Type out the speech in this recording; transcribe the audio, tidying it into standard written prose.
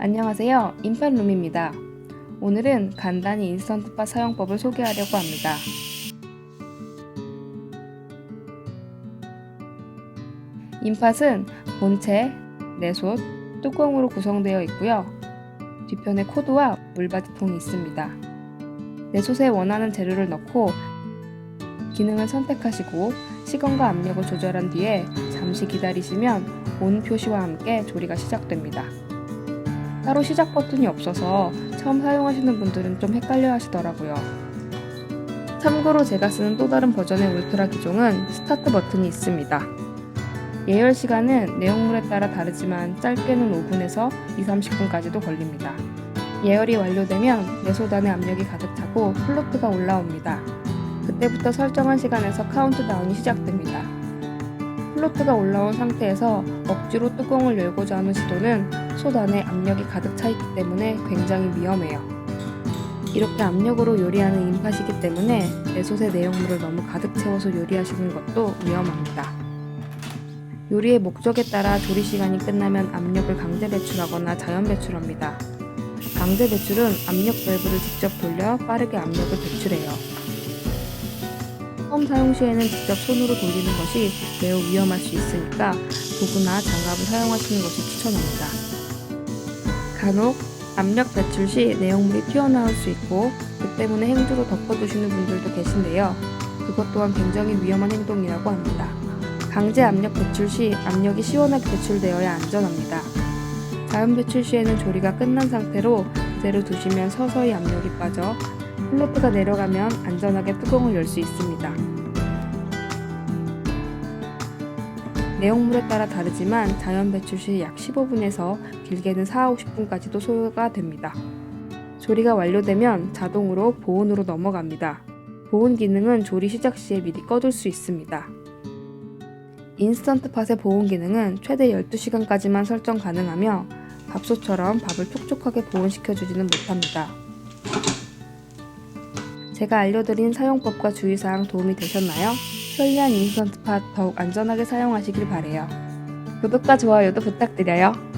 안녕하세요. 인팟룸입니다. 오늘은 간단히 인스턴트팟 사용법을 소개하려고 합니다. 인팟은 본체, 내솥, 뚜껑으로 구성되어 있고요. 뒤편에 코드와 물받이통이 있습니다. 내솥에 원하는 재료를 넣고 기능을 선택하시고 시간과 압력을 조절한 뒤에 잠시 기다리시면 온 표시와 함께 조리가 시작됩니다. 따로 시작 버튼이 없어서 처음 사용하시는 분들은 좀 헷갈려 하시더라고요. 참고로 제가 쓰는 또 다른 버전의 울트라 기종은 스타트 버튼이 있습니다. 예열 시간은 내용물에 따라 다르지만 짧게는 5분에서 2-30분까지도 걸립니다. 예열이 완료되면 내솥 안에 압력이 가득 차고 플로트가 올라옵니다. 그때부터 설정한 시간에서 카운트다운이 시작됩니다. 플로트가 올라온 상태에서 억지로 뚜껑을 열고자 하는 시도는 솥 안에 압력이 가득 차 있기 때문에 굉장히 위험해요. 이렇게 압력으로 요리하는 인팟이기 때문에 내솥의 내용물을 너무 가득 채워서 요리하시는 것도 위험합니다. 요리의 목적에 따라 조리 시간이 끝나면 압력을 강제 배출하거나 자연 배출합니다. 강제 배출은 압력 밸브를 직접 돌려 빠르게 압력을 배출해요. 처음 사용 시에는 직접 손으로 돌리는 것이 매우 위험할 수 있으니까 도구나 장갑을 사용하시는 것을 추천합니다. 간혹 압력 배출 시 내용물이 튀어나올 수 있고 그 때문에 행주로 덮어두시는 분들도 계신데요. 그것 또한 굉장히 위험한 행동이라고 합니다. 강제 압력 배출 시 압력이 시원하게 배출되어야 안전합니다. 자연 배출 시에는 조리가 끝난 상태로 그대로 두시면 서서히 압력이 빠져 플로트가 내려가면 안전하게 뚜껑을 열 수 있습니다. 내용물에 따라 다르지만 자연 배출 시 약 15분에서 길게는 40-50분까지도 소요가 됩니다. 조리가 완료되면 자동으로 보온으로 넘어갑니다. 보온 기능은 조리 시작 시에 미리 꺼둘 수 있습니다. 인스턴트팟의 보온 기능은 최대 12시간까지만 설정 가능하며 밥솥처럼 밥을 촉촉하게 보온시켜주지는 못합니다. 제가 알려드린 사용법과 주의사항 도움이 되셨나요? 편리한 인스턴트팟 더욱 안전하게 사용하시길 바래요. 구독과 좋아요도 부탁드려요.